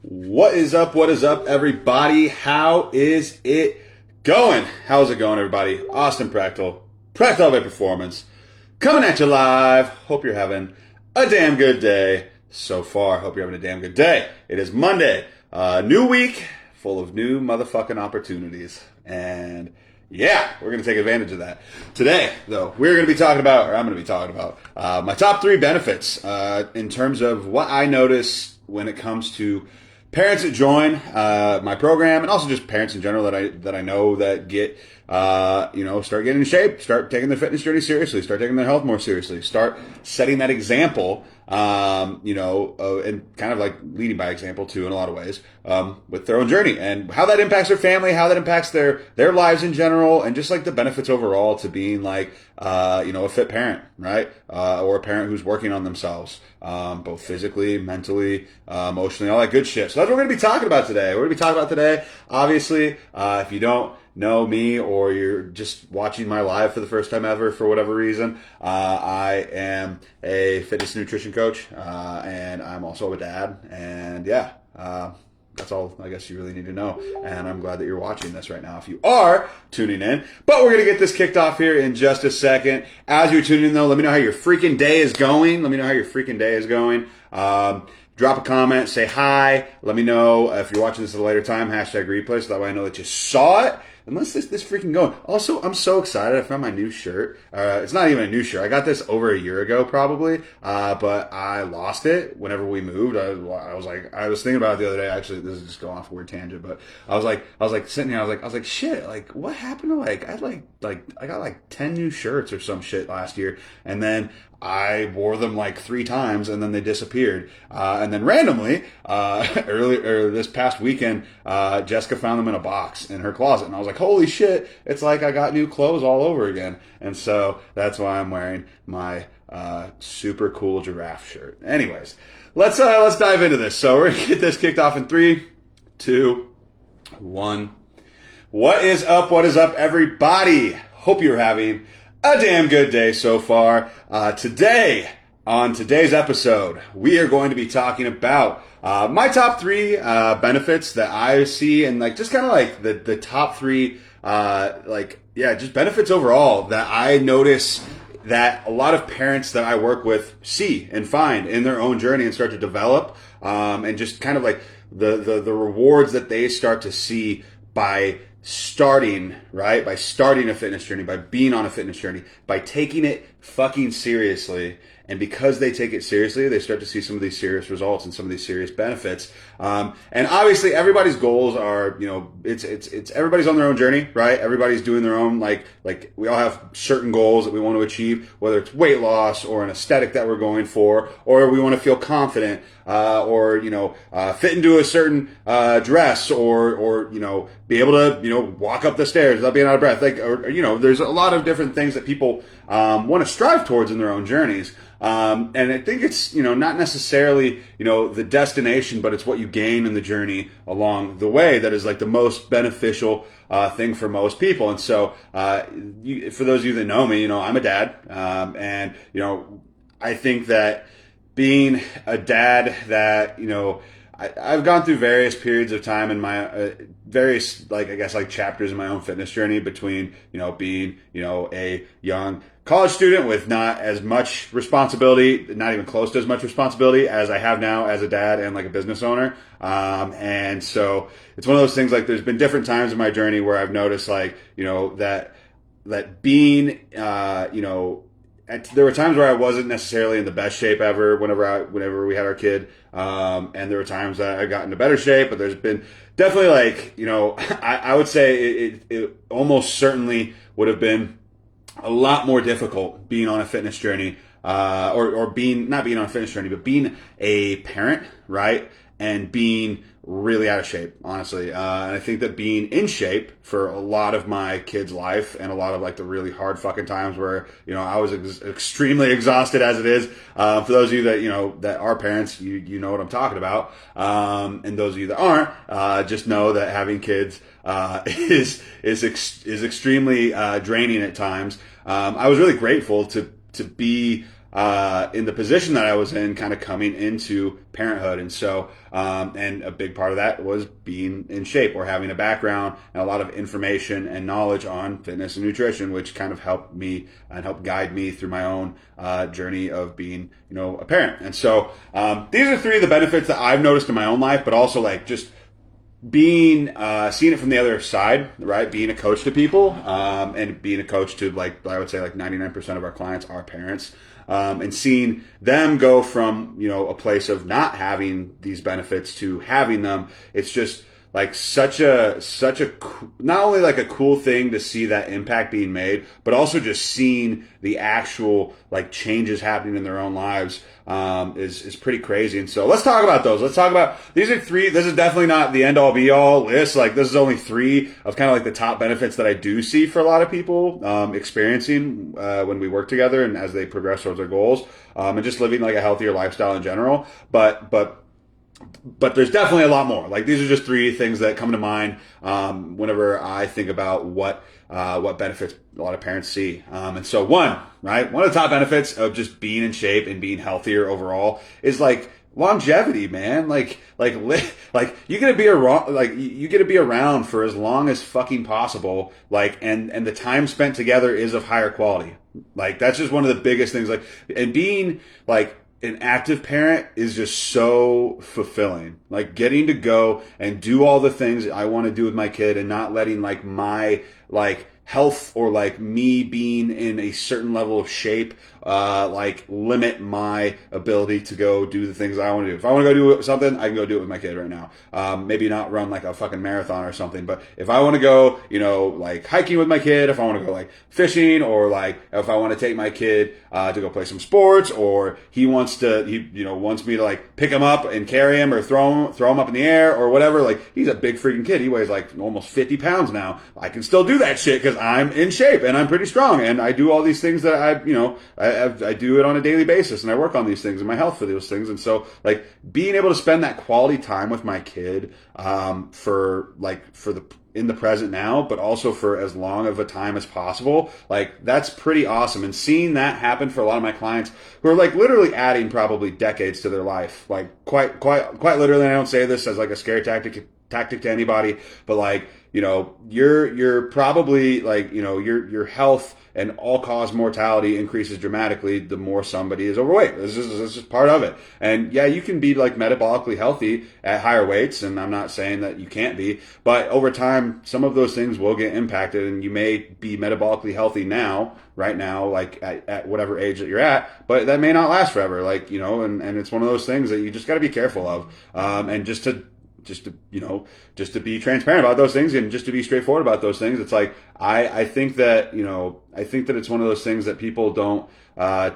What is up? What is up, everybody? How is it going? How's it going, everybody? Austin prechtelevate Performance, coming at you live. Hope you're having a damn good day so far. Hope you're having a damn good day. It is Monday, new week, full of new motherfucking opportunities, and yeah, we're going to take advantage of that. Today, though, I'm going to be talking about my top 3 benefits in terms of what I notice when it comes to parents that join my program, and also just parents in general that I know that get start getting in shape, start taking their fitness journey seriously, start taking their health more seriously, start setting that example, and kind of like leading by example too in a lot of ways, with their own journey and how that impacts their family, how that impacts their lives in general, and just like the benefits overall to being like, a fit parent, right? Or a parent who's working on themselves, both physically, mentally, emotionally, all that good shit. So that's what we're going to be talking about today. Obviously, if you don't know me or you're just watching my live for the first time ever for whatever reason, I am a fitness and nutrition coach, and I'm also a dad, and that's all I guess you really need to know. And I'm glad that you're watching this right now if you are tuning in. But we're going to get this kicked off here in just a second. As you're tuning in, though, let me know how your freaking day is going. Drop a comment, say hi. Let me know if you're watching this at a later time, #replay, so that way I know that you saw it. And let's this freaking going. Also, I'm so excited. I found my new shirt. It's not even a new shirt. I got this over a year ago, probably. But I lost it whenever we moved. I was thinking about it the other day. Actually, this is just going off a weird tangent, but I was like sitting here. I was like, shit. Like, what happened to I got like 10 new shirts or some shit last year, and then I wore them like 3 times and then they disappeared. And then randomly, earlier this past weekend, Jessica found them in a box in her closet. And I was like, holy shit, it's like I got new clothes all over again. And so that's why I'm wearing my super cool giraffe shirt. Anyways, let's dive into this. So we're going to get this kicked off in 3, 2, 1. What is up, everybody? Hope you're having a damn good day so far. Today, on today's episode, we are going to be talking about my top 3 benefits that I see, and like just kind of like the top 3 just benefits overall that I notice that a lot of parents that I work with see and find in their own journey and start to develop, and just kind of like the rewards that they start to see by starting a fitness journey, by being on a fitness journey, by taking it fucking seriously. And because they take it seriously, they start to see some of these serious results and some of these serious benefits. And obviously everybody's goals are, it's everybody's on their own journey, right? Everybody's doing their own, like we all have certain goals that we want to achieve, whether it's weight loss or an aesthetic that we're going for, or we want to feel confident, or fit into a certain dress, or be able to walk up the stairs without being out of breath. There's a lot of different things that people want to strive towards in their own journeys. And I think it's not necessarily the destination, but it's what you gain in the journey along the way that is like the most beneficial thing for most people. And so for those of you that know me, I'm a dad, and I think that being a dad that, I've gone through various periods of time in my various, chapters in my own fitness journey between, being, a young college student with not as much responsibility, not even close to as much responsibility as I have now as a dad and like a business owner. And so it's one of those things, like there's been different times in my journey where I've noticed that being, there were times where I wasn't necessarily in the best shape ever whenever we had our kid. And there were times that I got into better shape, but there's been definitely I would say it almost certainly would have been a lot more difficult being on a fitness journey, or being, not being on a fitness journey, but being a parent, right? And being really out of shape, honestly. And I think that being in shape for a lot of my kids' life and a lot of like the really hard fucking times where, I was extremely exhausted as it is. For those of you that, that are parents, you know what I'm talking about. And those of you that aren't, just know that having kids, is extremely, draining at times. I was really grateful to be, in the position that I was in, kind of coming into parenthood. And so, and a big part of that was being in shape or having a background and a lot of information and knowledge on fitness and nutrition, which kind of helped me and helped guide me through my own journey of being, a parent. And so, these are three of the benefits that I've noticed in my own life, but also like just being seeing it from the other side, right? Being a coach to people, and being a coach to, like, I would say like 99% of our clients are parents, and seeing them go from a place of not having these benefits to having them. It's just like such a not only like a cool thing to see that impact being made, but also just seeing the actual like changes happening in their own lives is pretty crazy. And so let's talk about those. Let's talk about, these are three. This is definitely not the end all be all list. Like, this is only three of kind of like the top benefits that I do see for a lot of people experiencing when we work together and as they progress towards their goals, and just living like a healthier lifestyle in general. But there's definitely a lot more. Like, these are just three things that come to mind whenever I think about what benefits a lot of parents see. And so one of the top benefits of just being in shape and being healthier overall is like longevity, man. Like you get to be around, like you get to be around for as long as fucking possible. Like, and the time spent together is of higher quality. Like, that's just one of the biggest things. Like, and being like an active parent is just so fulfilling. Like, getting to go and do all the things I want to do with my kid and not letting like my like health or like me being in a certain level of shape like limit my ability to go do the things I want to do. If I want to go do something, I can go do it with my kid right now. Maybe not run like a fucking marathon or something, but if I want to go, like hiking with my kid, if I want to go like fishing, or like if I want to take my kid to go play some sports, or he wants me to like pick him up and carry him or throw him up in the air or whatever. Like, he's a big freaking kid. He weighs like almost 50 pounds now. I can still do that shit because I'm in shape and I'm pretty strong and I do all these things that I do it on a daily basis, and I work on these things and my health for those things. And so, like, being able to spend that quality time with my kid in the present now, but also for as long of a time as possible, like, that's pretty awesome. And seeing that happen for a lot of my clients who are like literally adding probably decades to their life, like quite literally. I don't say this as like a scary tactic to anybody, but like, you're probably like, your health and all-cause mortality increases dramatically the more somebody is overweight. This is just part of it. And yeah, you can be like metabolically healthy at higher weights, and I'm not saying that you can't be, but over time, some of those things will get impacted, and you may be metabolically healthy right now, like at whatever age that you're at, but that may not last forever. Like, and it's one of those things that you just got to be careful of, and just to be transparent about those things and just to be straightforward about those things. It's like, I think that it's one of those things that people don't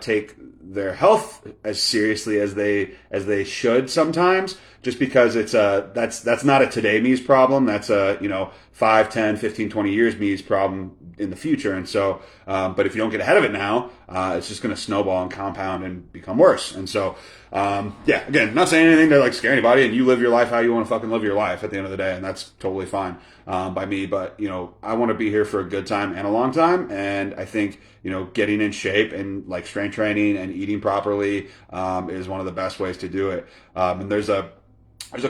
take their health as seriously as they should sometimes, just because that's not a today me's problem. That's a 5, 10, 15, 20 years me's problem in the future. And so, but if you don't get ahead of it now, it's just going to snowball and compound and become worse. And so, again, not saying anything to like scare anybody, and you live your life how you want to fucking live your life at the end of the day, and that's totally fine by me. But I want to be here for a good time and a long time, and I think getting in shape and like strength training and eating properly is one of the best ways to do it. And there's a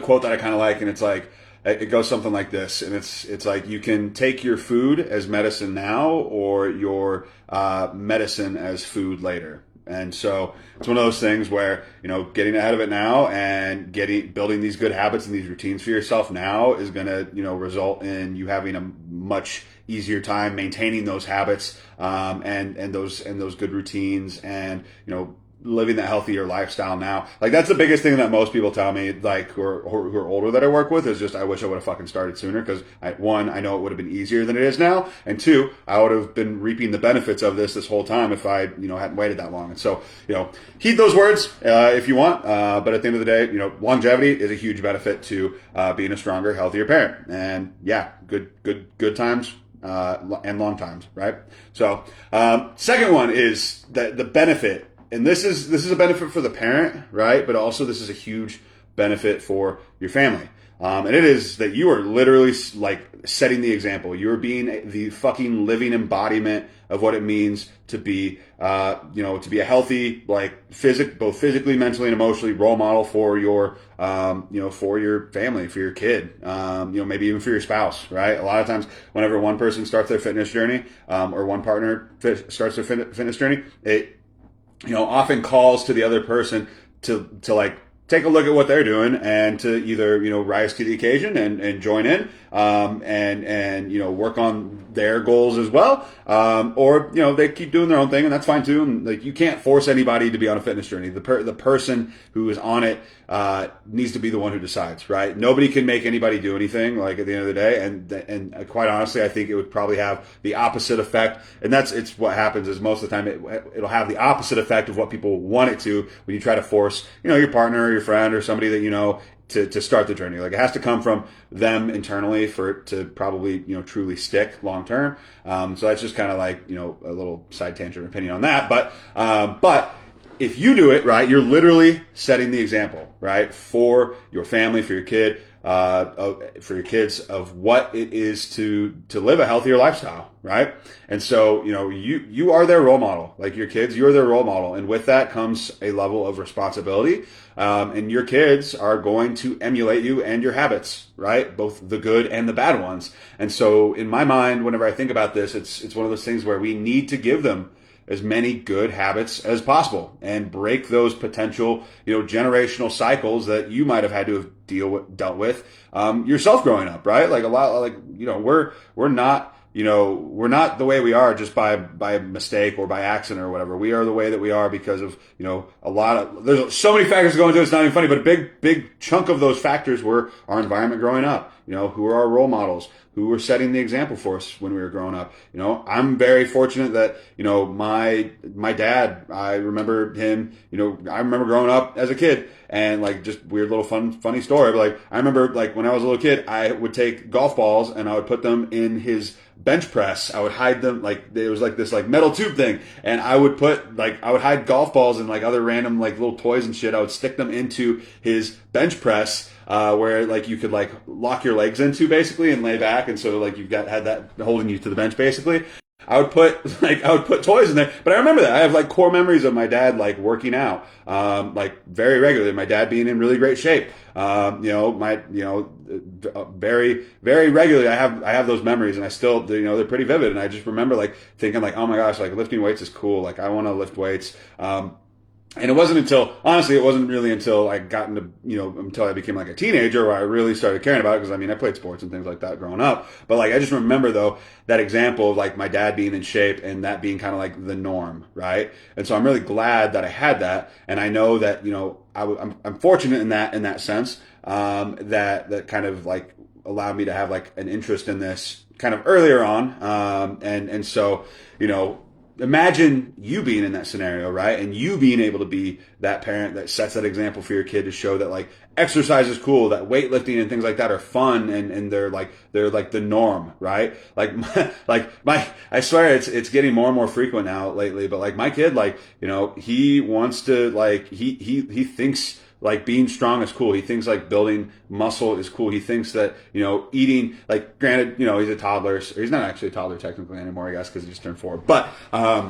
quote that I kind of like, and it's like, it goes something like this, and it's like, you can take your food as medicine now, or your medicine as food later. And so it's one of those things where, getting ahead of it now and building these good habits and these routines for yourself now is going to, result in you having a much easier time maintaining those habits, and those good routines, and, living that healthier lifestyle now. Like, that's the biggest thing that most people tell me, like, who are older that I work with, is just, I wish I would have fucking started sooner, because one, I know it would have been easier than it is now, and two, I would have been reaping the benefits of this whole time if I, hadn't waited that long. And so, heed those words if you want, but at the end of the day, longevity is a huge benefit to being a stronger, healthier parent. And yeah, good times and long times, right? So, second one is the benefit. And this is a benefit for the parent, right? But also, this is a huge benefit for your family. And it is that you are literally like setting the example. You're being the fucking living embodiment of what it means to be, to be a healthy, like both physically, mentally, and emotionally role model for your, for your family, for your kid, maybe even for your spouse, right? A lot of times, whenever one person starts their fitness journey, or one partner starts their fitness journey, it, often calls to the other person to like take a look at what they're doing and to either, rise to the occasion and join in, and work on their goals as well. Or, they keep doing their own thing, and that's fine too. And like, you can't force anybody to be on a fitness journey. The person who is on it, needs to be the one who decides, right? Nobody can make anybody do anything, like, at the end of the day. And quite honestly, I think it would probably have the opposite effect. And it's what happens is most of the time it'll have the opposite effect of what people want it to when you try to force, your partner or your friend or somebody that to start the journey. Like, it has to come from them internally for it to probably, truly stick long term. So that's just kind of like, a little side tangent opinion on that. But if you do it right, you're literally setting the example, right? For your family, for your kid, for your kids, of what it is to live a healthier lifestyle, right? And so, you are their role model. Like, your kids, you're their role model. And with that comes a level of responsibility. And your kids are going to emulate you and your habits, right? Both the good and the bad ones. And so in my mind, whenever I think about this, it's one of those things where we need to give them as many good habits as possible and break those potential, generational cycles that you might have had to have dealt with, yourself growing up, right? Like, a lot, like, we're not the way we are just by mistake or by accident or whatever. We are the way that we are because of, there's so many factors going into it, it's not even funny, but a big chunk of those factors were our environment growing up. Who are our role models, who were setting the example for us when we were growing up. I'm very fortunate that, my dad, I remember him, I remember growing up as a kid, and like, just weird little funny story. But like, I remember, like, when I was a little kid, I would take golf balls and I would put them in his bench press. I would hide them, like, there was like this like metal tube thing, and I would hide golf balls and like other random like little toys and shit. I would stick them into his bench press, where like you could like lock your legs into basically and lay back, and so like had that holding you to the bench basically. I would put toys in there, but I remember that I have like core memories of my dad like working out, like very regularly. My dad being in really great shape, very, very regularly. I have those memories, and I still, they're pretty vivid. And I just remember like thinking like, oh my gosh, like lifting weights is cool. Like, I want to lift weights. And it wasn't really until I got into, until I became like a teenager where I really started caring about it. Because I played sports and things like that growing up. But like, I just remember though, that example of like my dad being in shape and that being kind of like the norm, right? And so I'm really glad that I had that. And I know that, I'm fortunate in that sense, that kind of like allowed me to have like an interest in this kind of earlier on. And so, imagine you being in that scenario, right? And you being able to be that parent that sets that example for your kid to show that like exercise is cool, that weightlifting and things like that are fun, and they're like the norm, right? Like, I swear it's getting more and more frequent now lately, but like my kid, like, he wants to like, he thinks like being strong is cool. He thinks like building muscle is cool. He thinks that, eating, like, granted, he's a toddler. So he's not actually a toddler technically anymore, I guess, because he just turned 4. But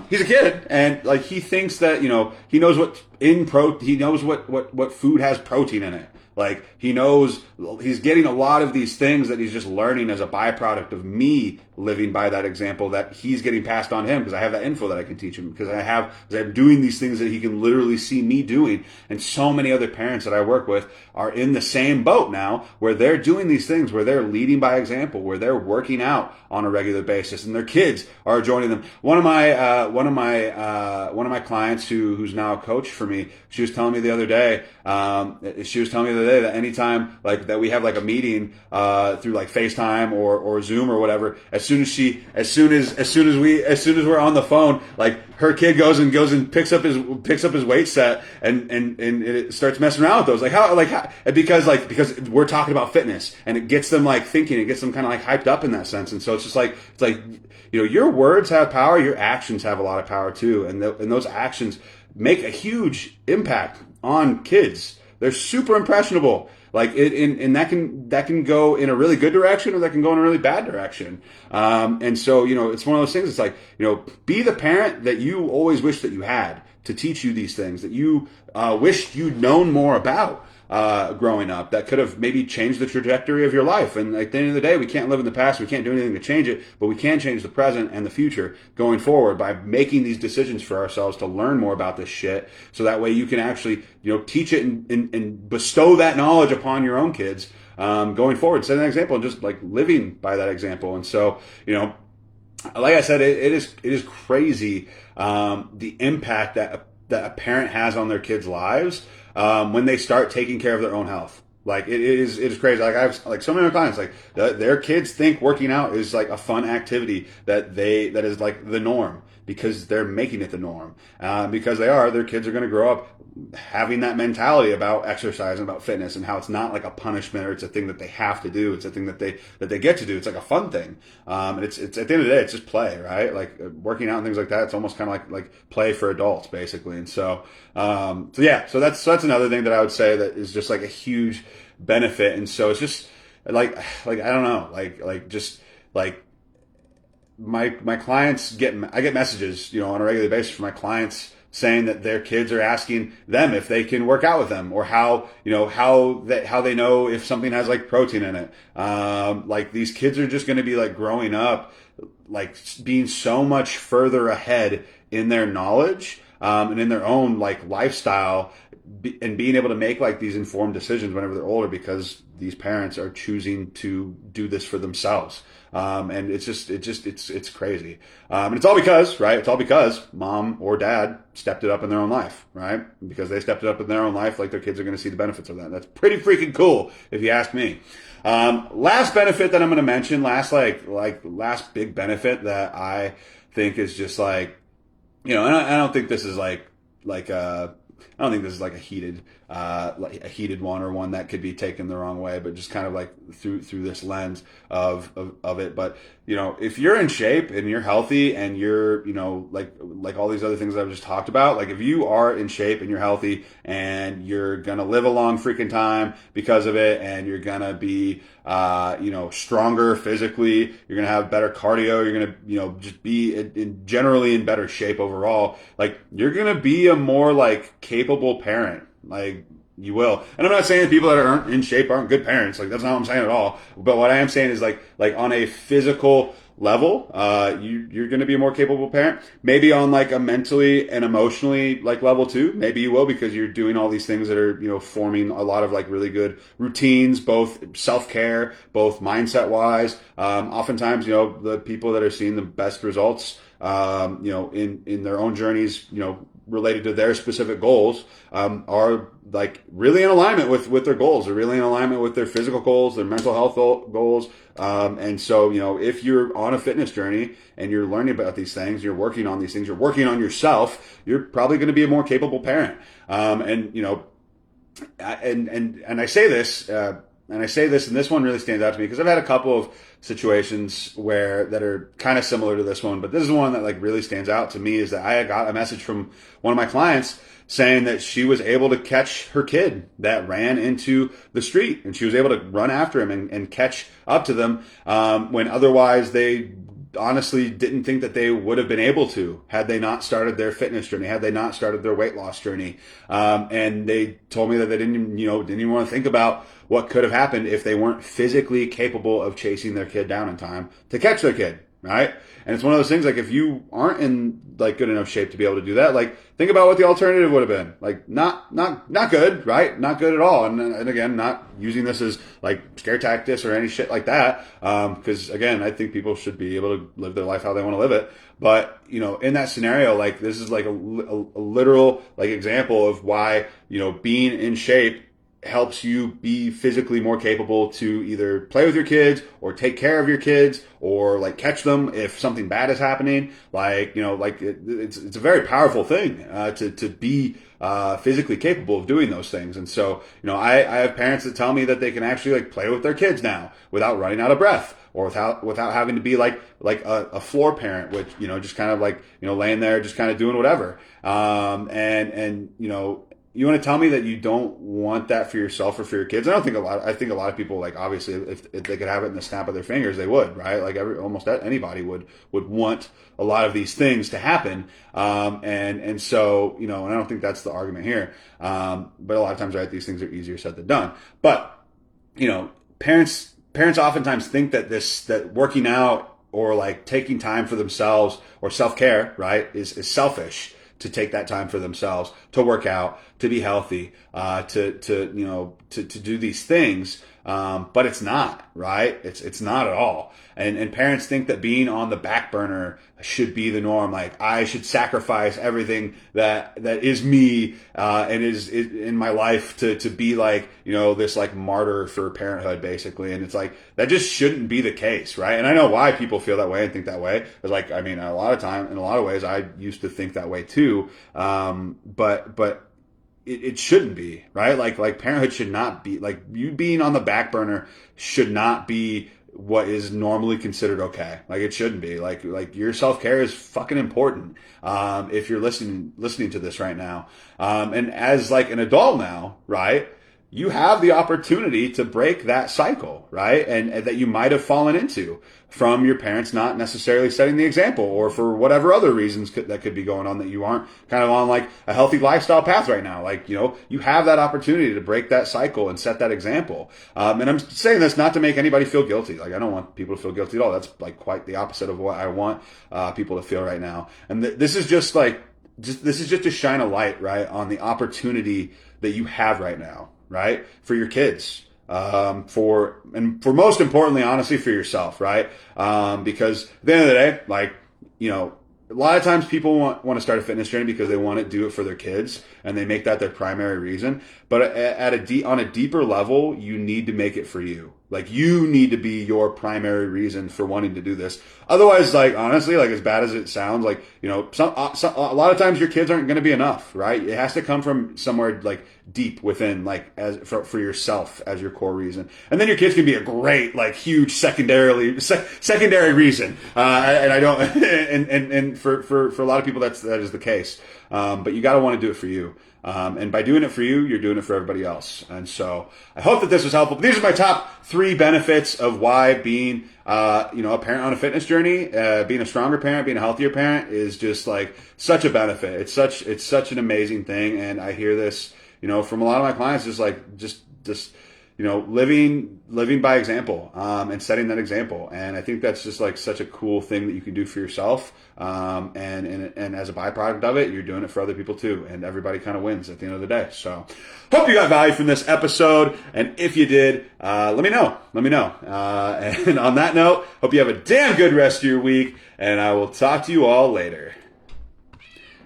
he's a kid, and like he thinks that, he knows he knows what food has protein in it. Like, he knows he's getting a lot of these things that he's just learning as a byproduct of me living by that example that he's getting passed on to him, because I have that info that I can teach him, because I'm doing these things that he can literally see me doing. And so many other parents that I work with are in the same boat now, where they're doing these things, where they're leading by example, where they're working out on a regular basis, and their kids are joining them. One of my clients who's now a coach for me, she was telling me the other day that anytime like that we have like a meeting through like FaceTime or Zoom or whatever, as soon as we're on the phone, like her kid goes and picks up his weight set and it starts messing around with those. Like how because we're talking about fitness, and it gets them like thinking, it gets them kind of like hyped up in that sense. And so it's just like your words have power, your actions have a lot of power too, and those actions make a huge impact on kids. They're super impressionable. Like and that can go in a really good direction, or that can go in a really bad direction. And so, it's one of those things. It's like, be the parent that you always wish that you had to teach you these things that you wished you'd known more about growing up, that could have maybe changed the trajectory of your life. And at the end of the day, we can't live in the past. We can't do anything to change it, but we can change the present and the future going forward by making these decisions for ourselves to learn more about this shit. So that way you can actually, teach it and bestow that knowledge upon your own kids going forward. Set an example and just like living by that example. And so, like I said, it is crazy the impact that a parent has on their kids' lives when they start taking care of their own health. Like it is crazy. Like I've like so many clients, like their kids think working out is like a fun activity that is like the norm, because they're making it the norm. Because their kids are going to grow up having that mentality about exercise and about fitness, and how it's not like a punishment or it's a thing that they have to do. It's a thing that they get to do. It's like a fun thing. And it's at the end of the day, it's just play, right? Like working out and things like that. It's almost kind of like play for adults, basically. And so so that's another thing that I would say that is just like a huge benefit. And so it's just like I don't know, like just like my clients I get messages, on a regular basis from my clients saying that their kids are asking them if they can work out with them, or how they know if something has like protein in it. Like these kids are just going to be like growing up, like being so much further ahead in their knowledge, and in their own like lifestyle, and being able to make like these informed decisions whenever they're older, because these parents are choosing to do this for themselves. And it's crazy. And it's all because, right? It's all because mom or dad stepped it up in their own life, right? Because they stepped it up in their own life, like their kids are going to see the benefits of that. That's pretty freaking cool, if you ask me. Last benefit that I'm going to mention, last big benefit that I think is just like, and I don't think this is I don't think this is like a heated one, or one that could be taken the wrong way, but just kind of like through this lens of it. But if you're in shape and you're healthy and you're like all these other things that I've just talked about, like if you are in shape and you're healthy and you're gonna live a long freaking time because of it, and you're gonna be stronger physically, you're gonna have better cardio, you're gonna just be generally in better shape overall, like you're gonna be a more like capable parent. Like you will. And I'm not saying that people that aren't in shape aren't good parents. Like that's not what I'm saying at all. But what I am saying is like on a physical level, you're going to be a more capable parent. Maybe on like a mentally and emotionally like level too. Maybe you will, because you're doing all these things that are, forming a lot of like really good routines, both self-care, both mindset wise. Oftentimes, the people that are seeing the best results, in their own journeys, related to their specific goals, are like really in alignment with their goals. They're really in alignment with their physical goals, their mental health goals. And so, if you're on a fitness journey and you're learning about these things, you're working on these things, you're working on yourself, you're probably going to be a more capable parent. And I say this, and this one really stands out to me because I've had a couple of situations that are kind of similar to this one, but this is one that like really stands out to me, is that I got a message from one of my clients saying that she was able to catch her kid that ran into the street, and she was able to run after him and catch up to them, when otherwise they honestly didn't think that they would have been able to, had they not started their fitness journey, had they not started their weight loss journey. And they told me that they didn't even want to think about what could have happened if they weren't physically capable of chasing their kid down in time to catch their kid, right? And it's one of those things, like if you aren't in like good enough shape to be able to do that, like think about what the alternative would have been. Like not good, right? Not good at all. And again, not using this as like scare tactics or any shit like that. Because again, I think people should be able to live their life how they want to live it. But, in that scenario, like this is like a literal like example of why, being in shape helps you be physically more capable to either play with your kids or take care of your kids or like catch them if something bad is happening. Like, it's a very powerful thing to be physically capable of doing those things. And so, I have parents that tell me that they can actually like play with their kids now without running out of breath, or without having to be like a floor parent, which, just kind of like, laying there, just kind of doing whatever. And you want to tell me that you don't want that for yourself or for your kids? I think a lot of people, like, obviously if they could have it in the snap of their fingers, they would, right? Like almost anybody would want a lot of these things to happen. And so, and I don't think that's the argument here. But a lot of times, right, these things are easier said than done. But, parents oftentimes think that working out or like taking time for themselves or self-care, right, is selfish to take that time for themselves, to work out, to be healthy, to do these things. But it's not, right? It's not at all. And parents think that being on the back burner should be the norm. Like, I should sacrifice everything that is me, and is in my life to be like, this like martyr for parenthood, basically. And it's like, that just shouldn't be the case, right? And I know why people feel that way and think that way. It's like, I mean, a lot of ways, I used to think that way too. But it shouldn't be, right? Like parenthood should not be, like, you being on the back burner should not be what is normally considered okay. Like, it shouldn't be. Like your self-care is fucking important. If you're listening to this right now. And as like an adult now, right? You have the opportunity to break that cycle, right? And that you might have fallen into from your parents not necessarily setting the example, or for whatever other reasons that could be going on, that you aren't kind of on like a healthy lifestyle path right now. Like, you have that opportunity to break that cycle and set that example. And I'm saying this not to make anybody feel guilty. Like, I don't want people to feel guilty at all. That's like quite the opposite of what I want people to feel right now. And this is just to shine a light, right, on the opportunity that you have right now, right, for your kids, for most importantly, honestly, for yourself, right? Because at the end of the day, like, a lot of times people want to start a fitness journey because they want to do it for their kids, and they make that their primary reason. But on a deeper level, you need to make it for you. Like, you need to be your primary reason for wanting to do this. Otherwise, like, honestly, like, as bad as it sounds, like, a lot of times your kids aren't going to be enough, right? It has to come from somewhere like deep within, like, as for yourself as your core reason. And then your kids can be a great, like, huge secondary reason. And I don't, and for a lot of people, that is the case. But you got to want to do it for you. And by doing it for you, you're doing it for everybody else. And so I hope that this was helpful. These are my top 3 benefits of why being, a parent on a fitness journey, being a stronger parent, being a healthier parent is just like such a benefit. It's such an amazing thing. And I hear this, from a lot of my clients, just living by example, and setting that example. And I think that's just like such a cool thing that you can do for yourself. And as a byproduct of it, you're doing it for other people too. And everybody kind of wins at the end of the day. So hope you got value from this episode. And if you did, let me know. And on that note, hope you have a damn good rest of your week, and I will talk to you all later.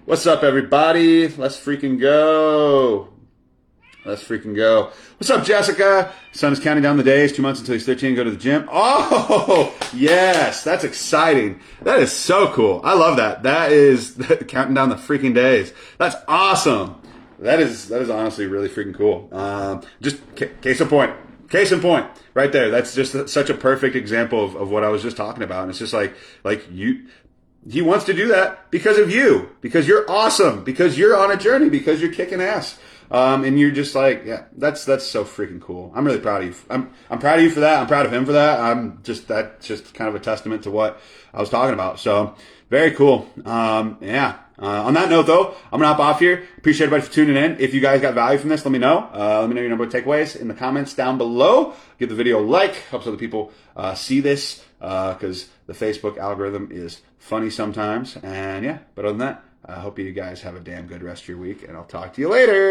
What's up, everybody? Let's freaking go. What's up, Jessica? Son is counting down the days, 2 months until he's 13, go to the gym. Oh, yes, that's exciting. That is so cool. I love that. That is counting down the freaking days. That's awesome. That is honestly really freaking cool. Just case in point, right there. That's just such a perfect example of what I was just talking about. And it's just like he wants to do that because of you, because you're awesome, because you're on a journey, because you're kicking ass. And you're just like, yeah, that's so freaking cool. I'm really proud of you. I'm proud of you for that. I'm proud of him for that. That's just kind of a testament to what I was talking about. So very cool. Yeah. On that note, though, I'm gonna hop off here. Appreciate everybody for tuning in. If you guys got value from this, let me know. Let me know your number of takeaways in the comments down below. Give the video a like. Helps other people see this, because the Facebook algorithm is funny sometimes. And yeah, but other than that, I hope you guys have a damn good rest of your week, and I'll talk to you later.